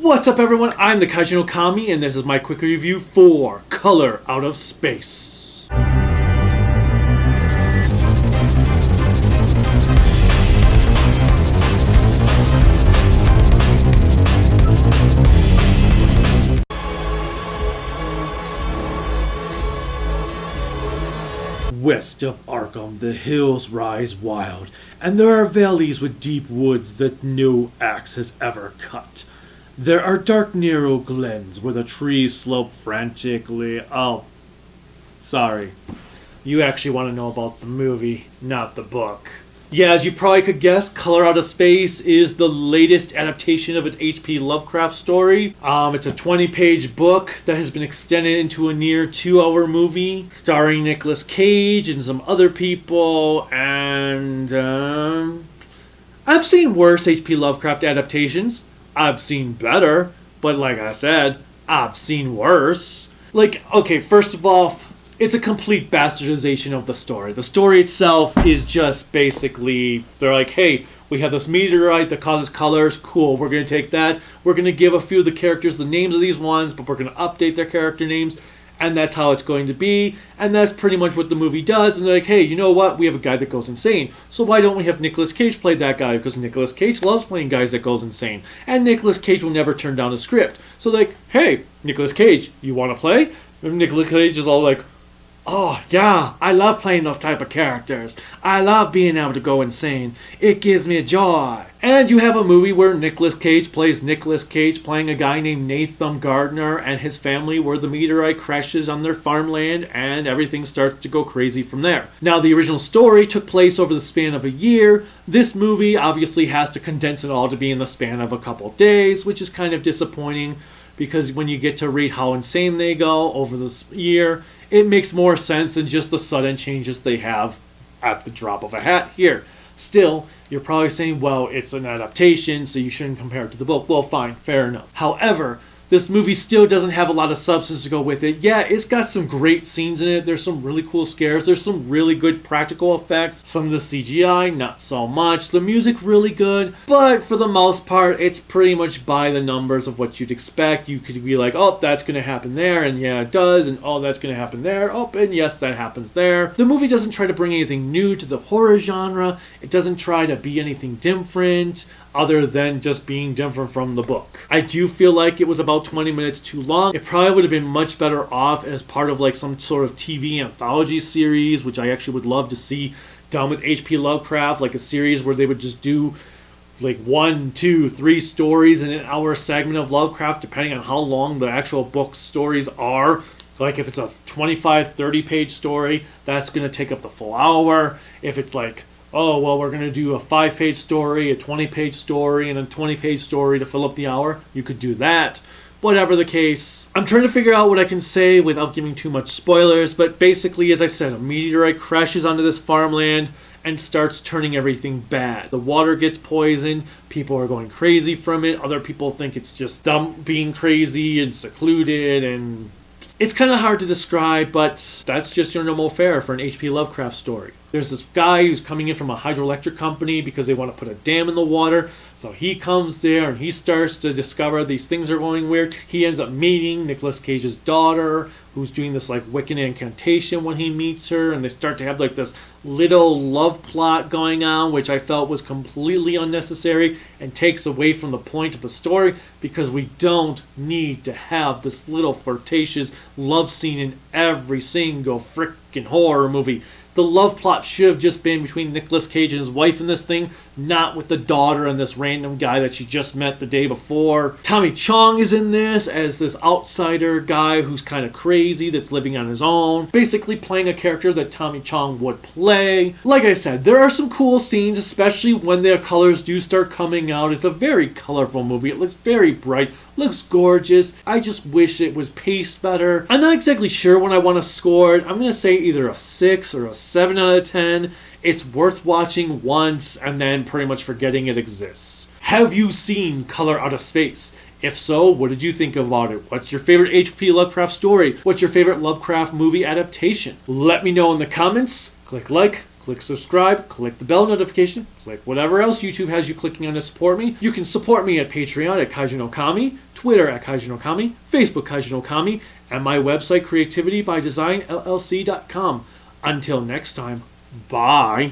What's up everyone, I'm the Kaijin Okami and this is my quick review for Color Out of Space. West of Arkham, the hills rise wild, and there are valleys with deep woods that no axe has ever cut. There are dark, narrow glens where the trees slope frantically. Oh, sorry. You actually want to know about the movie, not the book. Yeah, as you probably could guess, Color Out of Space is the latest adaptation of an HP Lovecraft story. It's a 20-page book that has been extended into a near 2-hour movie starring Nicolas Cage and some other people, and I've seen worse HP Lovecraft adaptations. I've seen better, but like I said, I've seen worse. Okay, first of all, it's a complete bastardization of the story. The story itself is just basically, they're like, hey, we have this meteorite that causes colors. Cool, we're going to take that. We're going to give a few of the characters the names of these ones, but we're going to update their character names. And that's how it's going to be. And that's pretty much what the movie does. And they're like, hey, you know what? We have a guy that goes insane. So why don't we have Nicolas Cage play that guy? Because Nicolas Cage loves playing guys that goes insane. And Nicolas Cage will never turn down a script. So like, hey, Nicolas Cage, you want to play? And Nicolas Cage is all like, oh, yeah, I love playing those type of characters. I love being able to go insane. It gives me joy. And you have a movie where Nicolas Cage plays Nicolas Cage playing a guy named Nathan Gardner and his family where the meteorite crashes on their farmland and everything starts to go crazy from there. Now, the original story took place over the span of a year. This movie obviously has to condense it all to be in the span of a couple days, which is kind of disappointing because when you get to read how insane they go over this year, it makes more sense than just the sudden changes they have at the drop of a hat here. Still, you're probably saying, well, it's an adaptation, so you shouldn't compare it to the book. Well, fine, fair enough. However, this movie still doesn't have a lot of substance to go with it. Yeah, it's got some great scenes in it. There's some really cool scares. There's some really good practical effects. Some of the CGI, not so much. The music, really good. But for the most part, it's pretty much by the numbers of what you'd expect. You could be like, oh, that's going to happen there, and yeah, it does. And oh, that's going to happen there. Oh, and yes, that happens there. The movie doesn't try to bring anything new to the horror genre. It doesn't try to be anything different other than just being different from the book. I do feel like it was about 20 minutes too long. It probably would have been much better off as part of like some sort of TV anthology series, which I actually would love to see done with HP Lovecraft, like a series where they would just do like 1, 2, 3 stories in an hour segment of Lovecraft, depending on how long the actual book stories are. So like if it's a 25, 30 page story, that's going to take up the full hour. If it's like, oh, well, we're going to do a 5-page story, a 20-page story, and a 20-page story to fill up the hour, you could do that. Whatever the case, I'm trying to figure out what I can say without giving too much spoilers, but basically, as I said, a meteorite crashes onto this farmland and starts turning everything bad. The water gets poisoned, people are going crazy from it, other people think it's just them being crazy and secluded, and it's kind of hard to describe, but that's just your normal fare for an HP Lovecraft story. There's this guy who's coming in from a hydroelectric company because they want to put a dam in the water. So he comes there and he starts to discover these things are going weird. He ends up meeting Nicolas Cage's daughter, who's doing this like Wiccan incantation when he meets her. And they start to have like this little love plot going on, which I felt was completely unnecessary and takes away from the point of the story because we don't need to have this little flirtatious love scene in every single freaking horror movie. The love plot should have just been between Nicolas Cage and his wife in this thing, not with the daughter and this random guy that she just met the day before. Tommy Chong is in this as this outsider guy who's kind of crazy that's living on his own, basically playing a character that Tommy Chong would play. Like I said, there are some cool scenes, especially when their colors do start coming out. It's a very colorful movie. It looks very bright, looks gorgeous. I just wish it was paced better. I'm not exactly sure when I want to score it. I'm going to say either a 6 or a 7 out of 10. It's worth watching once and then pretty much forgetting it exists. Have you seen Color Out of Space? If so, what did you think about it? What's your favorite HP Lovecraft story? What's your favorite Lovecraft movie adaptation? Let me know in the comments. Click like, click subscribe, click the bell notification, click whatever else YouTube has you clicking on to support me. You can support me at Patreon at Kaiju Okami, Twitter at Kaiju Okami, Facebook Kaiju Okami, and my website creativitybydesignllc.com. Until next time, bye.